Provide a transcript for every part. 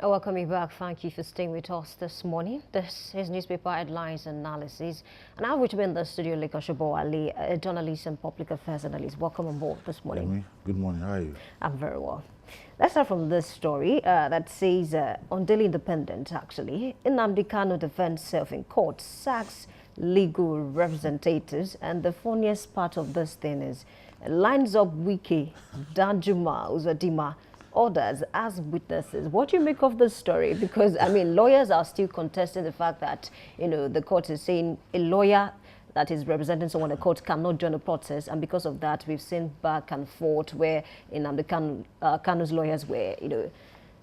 Welcome you back. Thank you for staying with us this morning. This is newspaper headlines analysis. And I will be in the studio, Leka Shobo Ali, a journalist and public affairs analyst. Welcome on board this morning. Yemi, good morning. How are you? I'm very well. Let's start from this story that says on Daily Independent, actually, Nnamdi Kanu defends self in court, sacks legal representatives. And the funniest part of this thing is lines up Wike, Danjuma, Uzodimma, others as witnesses. What do you make of this story? Because, I mean, lawyers are still contesting the fact that, the court is saying a lawyer that is representing someone in the court cannot join the protest. And because of that, we've seen back and forth where Kanu's lawyers were,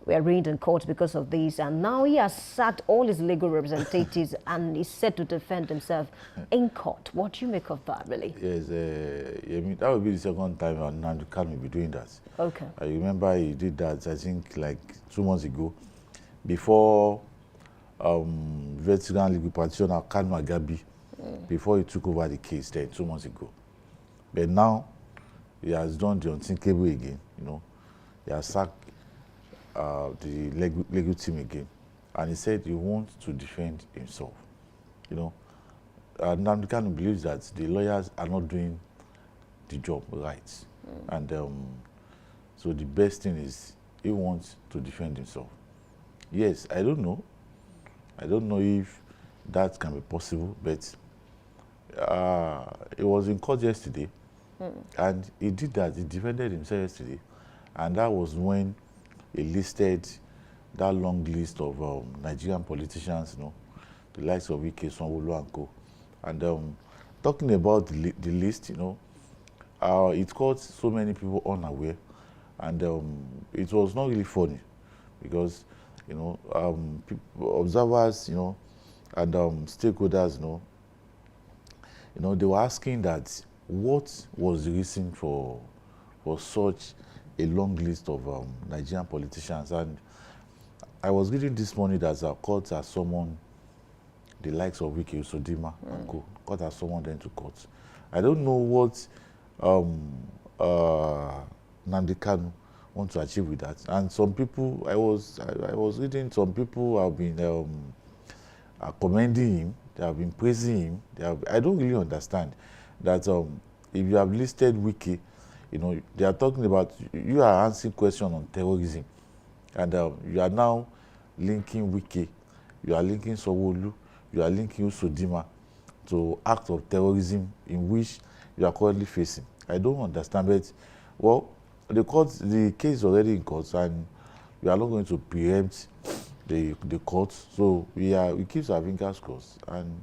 were arraigned in court because of this. And now he has sacked all his legal representatives and is set to defend himself in court. What do you make of that, really? Yes, that would be the second time Nnamdi Kanu will be doing that. Okay. I remember he did that, I think, like 2 months ago, before veteran legal practitioner Kanu Agabi, before he took over the case there 2 months ago. But now, he has done the unthinkable again, He has sacked the legal team again. And he said he wants to defend himself, Nnamdi Kanu believes that the lawyers are not doing the job right. And so the best thing is he wants to defend himself. Yes, I don't know. I don't know if that can be possible, but he was in court yesterday, and he did that. He defended himself yesterday, and that was when he listed that long list of Nigerian politicians, the likes of Wike, Sanwo-Olu and co. And talking about the list, it caught so many people unaware, and it was not really funny because, observers, and stakeholders, they were asking that what was the reason for such a long list of Nigerian politicians. And I was reading this morning that our court has summoned the likes of Wike, Uzodimma and co. Court has summoned them to court. I don't know what Nnamdi Kanu want to achieve with that. And some people, I was reading, some people have been commending him, they have been praising him. I don't really understand that if you have listed Wike, they are talking about, you are answering questions on terrorism, and you are now linking Wike, you are linking Sanwo-Olu, you are linking Uzodimma to acts of terrorism in which you are currently facing. I don't understand, but, well, the case is already in court, and we are not going to preempt the court. So we keep our fingers crossed, and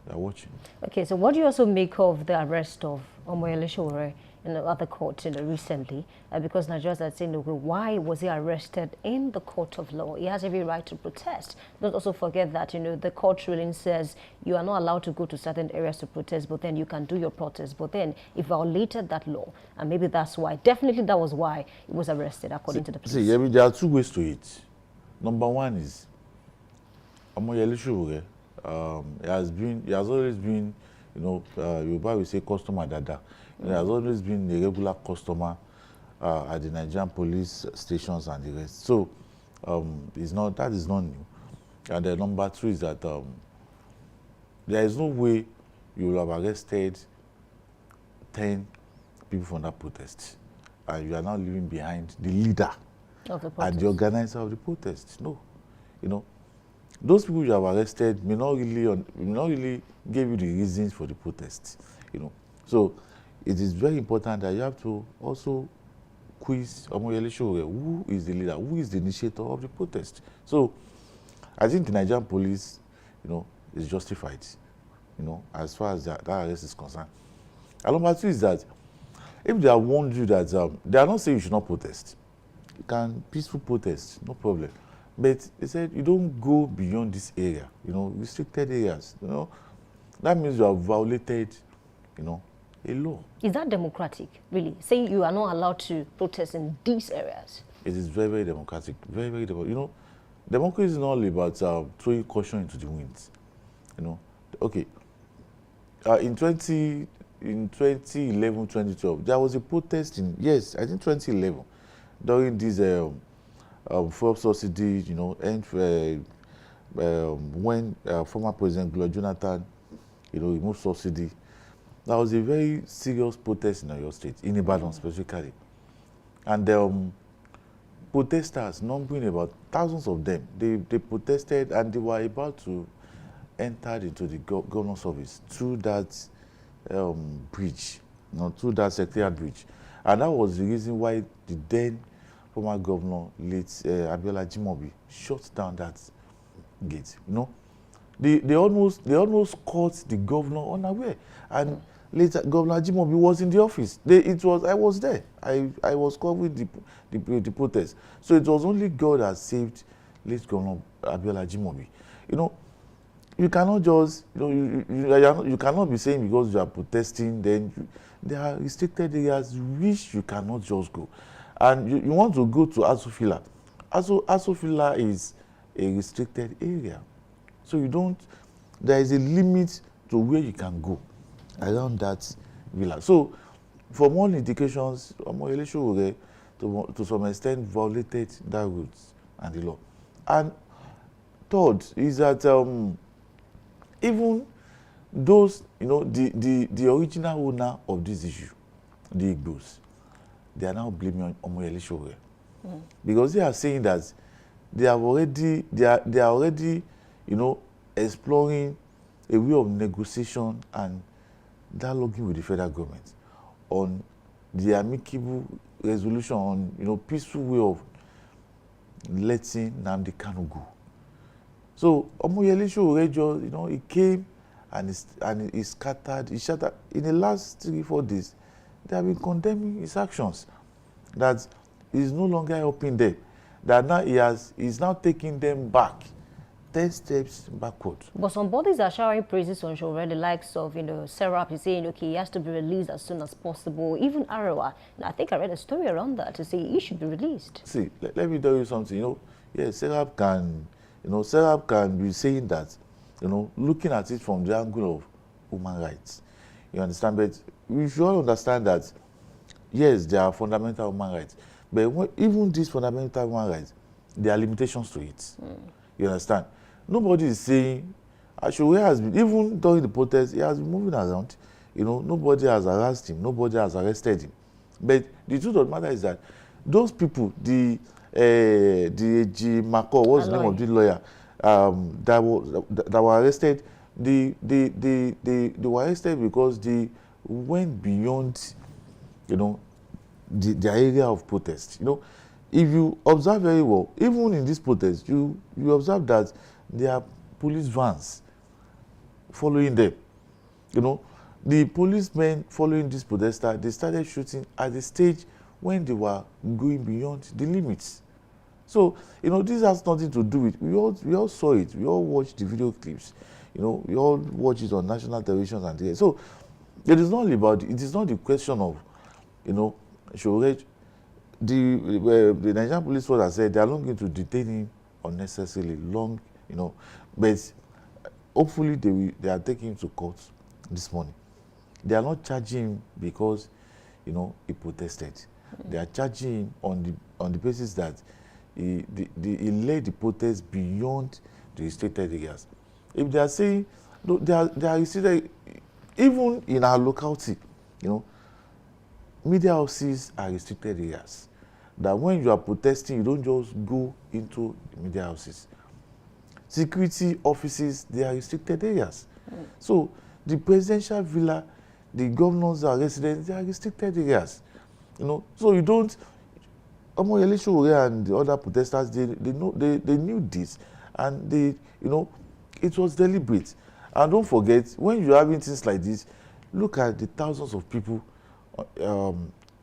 we are watching. Okay, so what do you also make of the arrest of Omoyele Sowore in the other court recently? Because Nigerians are saying, why was he arrested in the court of law? He has every right to protest. Don't also forget that, the court ruling says you are not allowed to go to certain areas to protest, but then you can do your protest. But then he violated that law, and maybe that's why, definitely that was why he was arrested, according to the police. See, there are two ways to it. Number one is, Omoyele Sowore, he has always been, Yoruba will say customer dada. He has always been a regular customer at the Nigerian police stations and the rest. So that is not new. And then number two is that there is no way you will have arrested 10 people from that protest, and you are now leaving behind the leader of the and the organizer of the protest. No, those people you have arrested may not really give you the reasons for the protest. So it is very important that you have to also quiz Omoyele Sowore, who is the leader, who is the initiator of the protest. So I think the Nigerian police, is justified, as far as that arrest is concerned. And number two is that if they have warned you that they are not saying you should not protest, you can peaceful protest, no problem. But they said you don't go beyond this area, restricted areas. That means you have violated, a law. Is that democratic, really? Saying you are not allowed to protest in these areas? It is very, very democratic. Very, very democratic. Democracy is not only about throwing caution into the wind. Okay. In 2011, 2012, there was a protest I think 2011, during this fuel subsidy, you know, and when former President Goodluck Jonathan, you know, removed subsidy, there was a very serious protest in Oyo State, in Ibadan specifically. And protesters, numbering about thousands of them, they protested and they were about to enter into the governor's office through that bridge, you know, through that Secretariat bridge. And that was the reason why the then former governor, late Abiola Jimobi, shut down that gate. You know, they almost caught the governor unaware. And later, Governor Jimobi was in the office. I was there. I was covering the protest. So it was only God that saved late Governor Abiola Jimobi. You know, you cannot just, you know, you cannot be saying because you are protesting, then there are restricted areas which you cannot just go. And you want to go to Asofila. Asofila is a restricted area. So there is a limit to where you can go around that villa. So from all indications, Omoyele to some extent violated that rules and the law. And third is that even those, you know, the original owner of this issue, the Igbos, they are now blaming Omoyele because they are saying that they are already, you know, exploring a way of negotiation and dialoguing with the federal government on the amicable resolution, on, you know, peaceful way of letting Nnamdi Kanu go. So Omoyele Sowore, you know, he came and he scattered, he shattered. In the last 3-4 days, they have been condemning his actions. That he's no longer helping them. That now he's now taking them back 10 steps backward. But some bodies are showering praises on Sowore, the likes of, you know, Serap is saying, okay, he has to be released as soon as possible. Even Arewa, I think I read a story around that to say he should be released. See, let me tell you something. You know, yes, Serap can be saying that, you know, looking at it from the angle of human rights. You understand? But we should all understand that, yes, there are fundamental human rights. But even these fundamental human rights, there are limitations to it. You understand? Nobody is saying, Sowore has been, even during the protest, he has been moving around. You know, nobody has harassed him, nobody has arrested him. But the truth of the matter is that those people, the G. Mako, what's the name of the lawyer, that were arrested, they were arrested because they went beyond, you know, their area of protest. You know, if you observe very well, even in this protest, you observe that there are police vans following them. You know, the policemen following this protester, they started shooting at the stage when they were going beyond the limits. So, you know, this has nothing to do with, we all saw it, we all watched the video clips, you know, we all watch it on national television and the. So it is not about, it is not the question of, you know, Sowore, the Nigerian police force has said they are not going to detain him unnecessarily long, you know, but hopefully they are taking him to court this morning. They are not charging him because, you know, he protested. They are charging him on the basis that he led the protest beyond the restricted areas. If they are saying, no, they are restricted, even in our locality, you know, media houses are restricted areas. That when you are protesting, you don't just go into the media houses. Security offices, they are restricted areas. So the presidential villa, the governors are residents, they are restricted areas. You know, so you don't. Omoyele Sowore and the other protesters, they knew this, and they, you know, it was deliberate. And don't forget, when you're having things like this, look at the thousands of people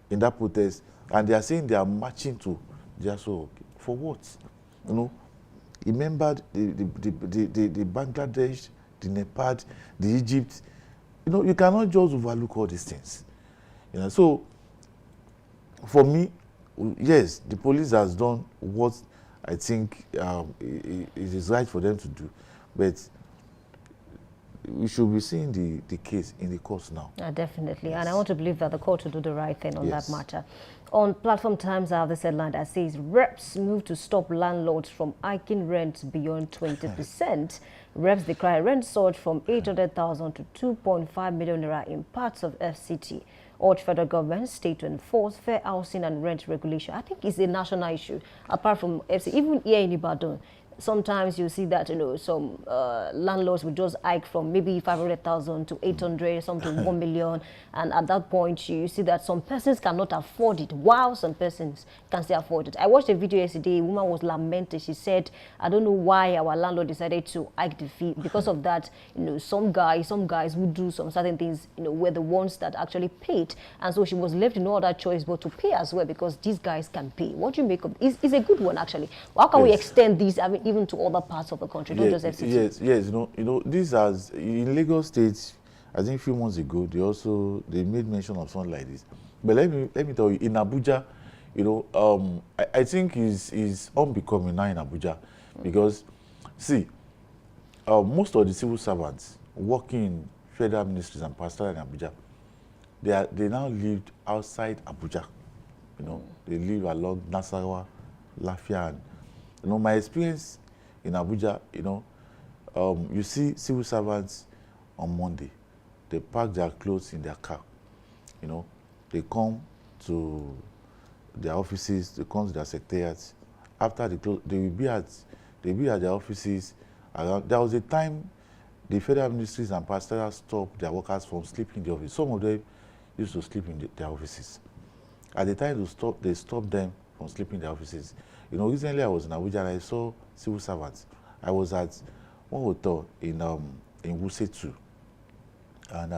in that protest, and they are saying they are marching to Jaso. For what? You know, remember the Bangladesh, the Nepal, the Egypt. You know, you cannot just overlook all these things. You know, so for me, yes, the police has done what I think it is right for them to do, but we should be seeing the case in the courts now. Definitely, yes. And I want to believe that the court will do the right thing on yes. that matter. On Platform Times, I have this headline that says reps move to stop landlords from hiking rents beyond 20%. Reps decry rent surge from 800,000 to 2.5 million naira in parts of FCT. Urge federal government, state to enforce fair housing and rent regulation. I think it's a national issue, apart from FCT. Even here in Ibadan, sometimes you see that, some landlords will just hike from maybe 500,000 to 800, some to 1 million. And at that point, you see that some persons cannot afford it, while some persons can still afford it. I watched a video yesterday. A woman was lamenting. She said, I don't know why our landlord decided to hike the fee. Because of that, some guys who do some certain things, were the ones that actually paid. And so she was left with no other choice but to pay as well, because these guys can pay. What do you make of it? It's a good one, actually. How can we extend this? I mean, even to other parts of the country, not just FCT. Yes. This has in Lagos State. I think a few months ago, they made mention of something like this. But let me tell you, in Abuja, I think is unbecoming now in Abuja, because see, most of the civil servants working in federal ministries and pastoral in Abuja, they now lived outside Abuja. They live along Nasarawa, Lafia, and my experience in Abuja, you see civil servants on Monday, they pack their clothes in their car. They come to their offices, they come to their secretariats. After they close, they will be at their offices around. There was a time the federal ministries and pastoral stopped their workers from sleeping in the office. Some of them used to sleep in their offices. At the time they stopped them from sleeping in their offices. Recently I was in Abuja and I saw civil servants. I was at one hotel in Wuse 2. And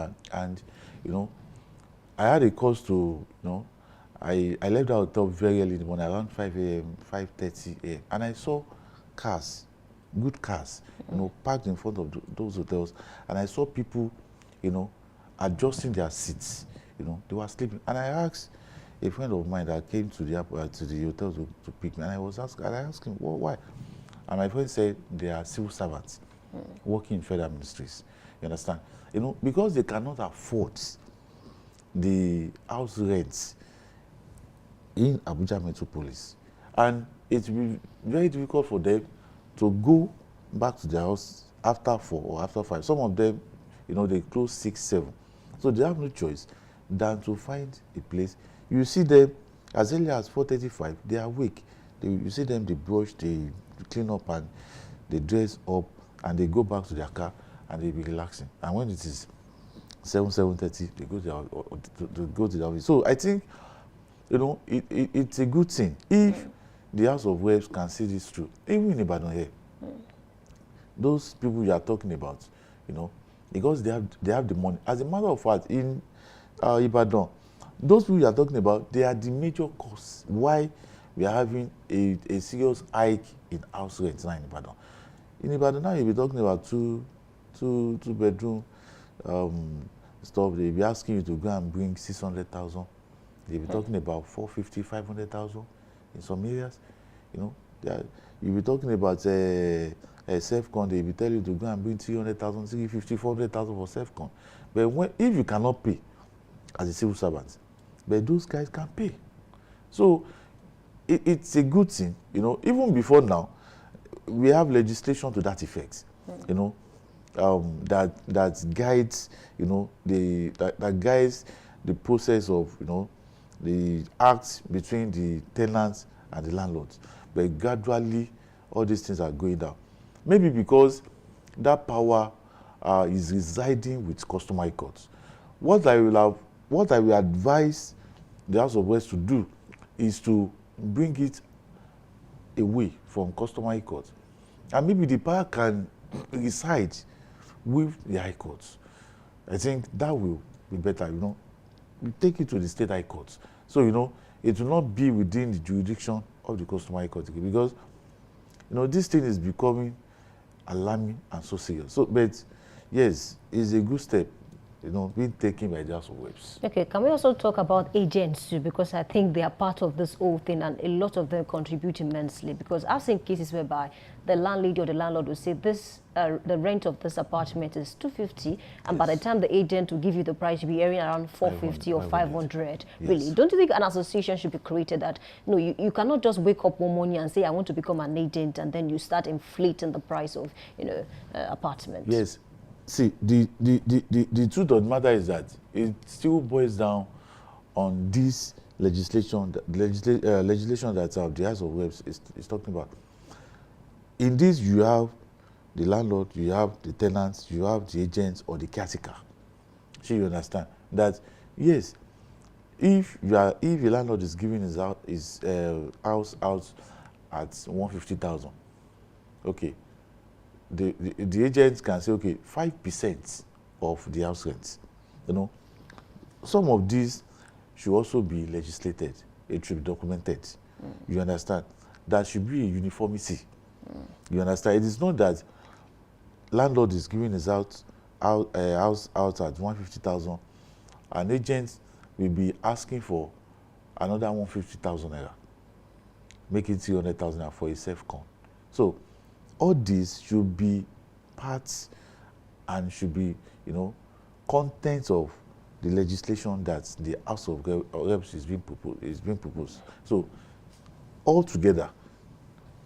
I had a cause to, I left the hotel very early in the morning, around 5 a.m., 5:30 a.m. And I saw cars, good cars, parked in front of those hotels. And I saw people, adjusting their seats. They were sleeping. And I asked a friend of mine that came to the hotel to pick me, and I asked him, well, why? And my friend said they are civil servants working in federal ministries. You understand? Because they cannot afford the house rents in Abuja Metropolis, and it will be very difficult for them to go back to their house after 4 or after 5. Some of them, they close 6, 7. So they have no choice than to find a place. You see them as early as 4:35, they are awake. You see them, they brush, they clean up, and they dress up, and they go back to their car, and they be relaxing. And when it is 7:30, they go to the office. So I think, it's a good thing if the House of Reps can see this through. Even in Ibadan here, those people you are talking about, because they have the money. As a matter of fact, in Ibadan, those people you are talking about, they are the major cause why we are having a serious hike in house rents now in Ibadan. In Ibadan now, you'll be talking about two bedroom stuff. They'll be asking you to go and bring 600,000. They'll be talking about 450, 500,000 in some areas. You'll be talking about a self-con. They'll be telling you to go and bring 300,000, 350, 400,000 for self-con. But if you cannot pay as a civil servant, but those guys can pay. So it's a good thing, even before now, we have legislation to that effect, that guides, that guides the process of, the acts between the tenants and the landlords. But gradually, all these things are going down. Maybe because that power is residing with customary courts. What I will advise the House of Reps to do is to bring it away from customary courts. And maybe the power can reside with the high courts. I think that will be better, We take it to the state high courts. So, it will not be within the jurisdiction of the customary court. Because, this thing is becoming alarming and so serious. So, but yes, it's a good step. being taken by the House of Reps. Okay, can we also talk about agents too? Because I think they are part of this whole thing, and a lot of them contribute immensely. Because I've seen cases whereby the landlady or the landlord will say this, the rent of this apartment is 250, and by the time the agent will give you the price, you'll be earning around 450 or 500. Yes. Really, don't you think an association should be created that you cannot just wake up one morning and say I want to become an agent, and then you start inflating the price of apartments? Yes. See, the truth of the matter is that it still boils down on this legislation that the House of Reps is talking about. In this, you have the landlord, you have the tenants, you have the agents or the caretaker. So you understand that, yes, if a landlord is giving his house out at 150,000, okay, the agents can say, okay, 5% of the house rent. Some of these should also be legislated. It should be documented. You understand? There should be a uniformity. You understand? It is not that landlord is giving his house out at 150,000, and agent will be asking for another 150,000 naira, make it 300,000 naira for a self-con. So all this should be parts and should be, contents of the legislation that the House of Reps is being proposed. So all together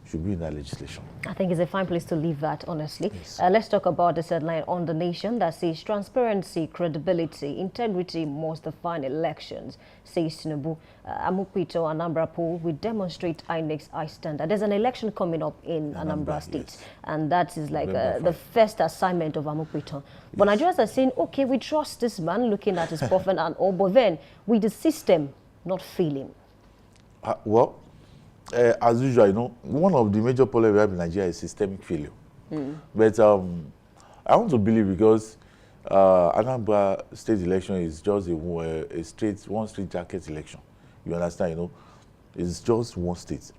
should be in that legislation. I think it's a fine place to leave that, honestly. Yes. Let's talk about this headline on The Nation that says transparency, credibility, integrity must define elections, says Tinubu. Amukpito Anambra poll will demonstrate INEC's high standard. There's an election coming up in Anambra State, yes. and that is like the 5th. first assignment of Amukpito. But Nigerians are saying, okay, we trust this man looking at his profile and all, but then with the system not failing. As usual, one of the major problems we have in Nigeria is systemic failure. But I want to believe, because Anambra State election is just one straight jacket election. You understand? It's just one state,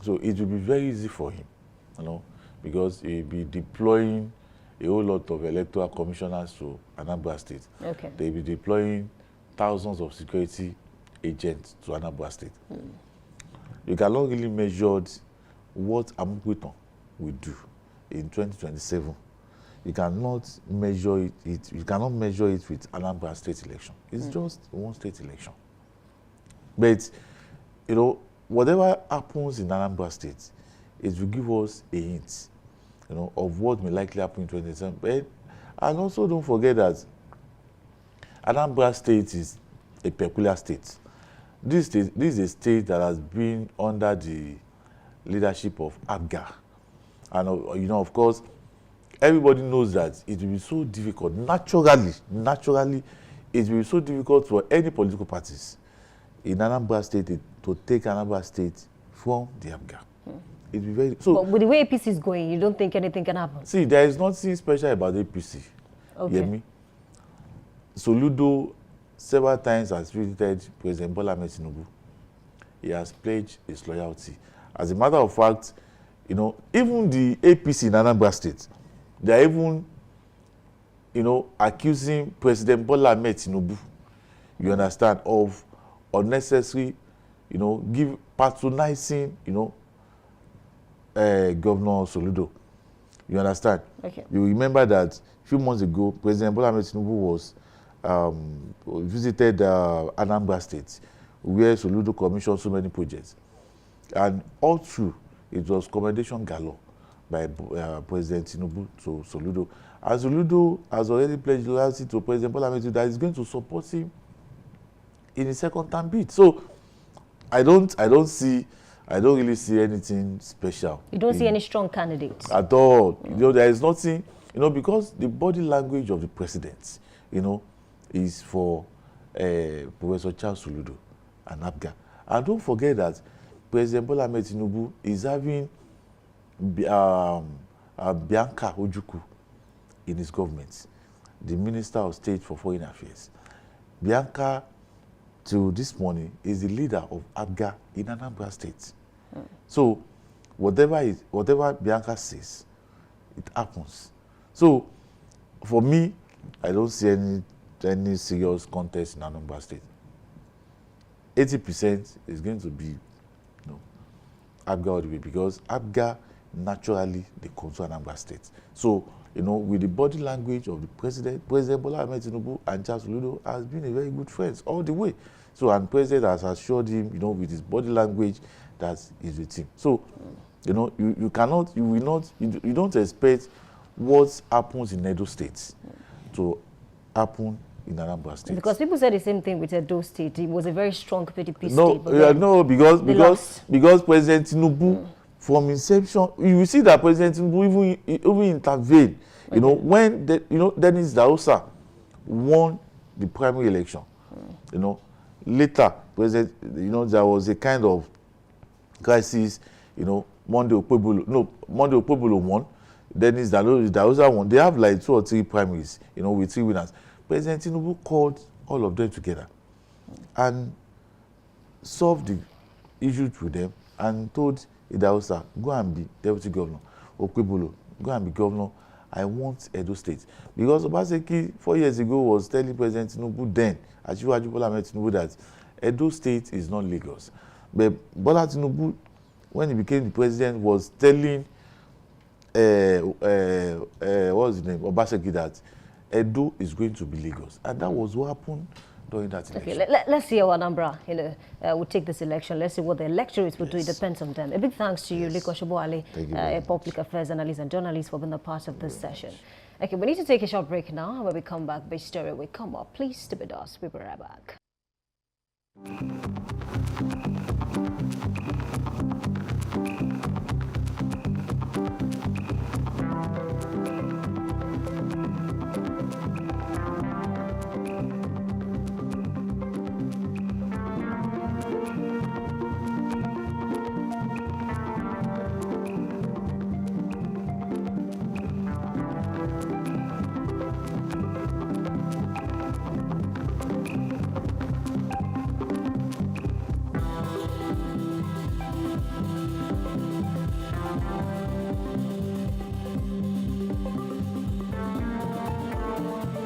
so it will be very easy for him, because he'll be deploying a whole lot of electoral commissioners to Anambra State. Okay. They'll be deploying thousands of security agents to Anambra State. You cannot really measure what Amukpito will do in 2027. You cannot measure it. You cannot measure it with Anambra State election. It's just one state election. But whatever happens in Anambra State, it will give us a hint, of what may likely happen in 2027. But and also don't forget that Anambra State is a peculiar state. This is a state that has been under the leadership of ABGA. And, of course, everybody knows that it will be so difficult. Naturally, it will be so difficult for any political parties in Anambra State to take Anambra State from the ABGA. It will be very... So, but with the way APC is going, you don't think anything can happen? See, there is nothing special about APC. Okay. You hear me? Soludo several times has visited President Bola Ahmed Tinubu. He has pledged his loyalty. As a matter of fact, even the APC in Anambra State, they are even, accusing President Bola Ahmed Tinubu, you understand, of unnecessary, patronizing, Governor Soludo. You understand? Okay. You remember that a few months ago, President Bola Ahmed Tinubu was visited Anambra State, where Soludo commissioned so many projects. And all through, it was commendation galore by President Tinubu to Soludo. And Soludo has already pledged loyalty to President Bola Ahmed Tinubu that is going to support him in his second term bid. So I don't really see anything special. You don't see any strong candidates? At all. There is nothing, because the body language of the president, is for Professor Charles Soludo and ABGA. And don't forget that President Bola Ahmed Tinubu is having Bianca Ojukwu in his government, the Minister of State for Foreign Affairs. Bianca, till this morning, is the leader of ABGA in Anambra State. So whatever Bianca says, it happens. So for me, I don't see any serious contest in Anambra State, 80% is going to be, APGA all the way, because APGA naturally they control Anambra State. So, with the body language of the President Bola Ahmed Tinubu and Charles Oludo has been a very good friend all the way. So, and President has assured him, with his body language that he's with him. So, you cannot, you will not, you don't expect what happens in Edo State to happen in Anambra State. Because people said the same thing with Edo State. It was a very strong PDP state. No, because President Tinubu, from inception, you will see that President Tinubu even intervened. When Dennis Dausa won the primary election, later President, there was a kind of crisis. Monday Okpebolo won. Dennis Dausa won. They have like 2 or 3 primaries, with 3 winners. President Tinubu called all of them together and solved the issue with them and told Idausa, go and be deputy governor. Okpebolo, go and be governor. I want Edo State. Because Obaseki 4 years ago was telling President Tinubu then, Asiwaju Bola Ahmed Tinubu, that Edo State is not Lagos. But Bola Tinubu, when he became the president, was telling what's his name, Obaseki, that Edo is going to be Lagos, and that was what happened during that election. Okay, let's see how Anambra, will take this election. Let's see what the electorate will do. It depends on them. A big thanks to you, Liko Shoboale, a public affairs analyst and journalist, for being a part of this session. Okay, we need to take a short break now. When we come back, big story will come up. Please stay with us. We'll be right back.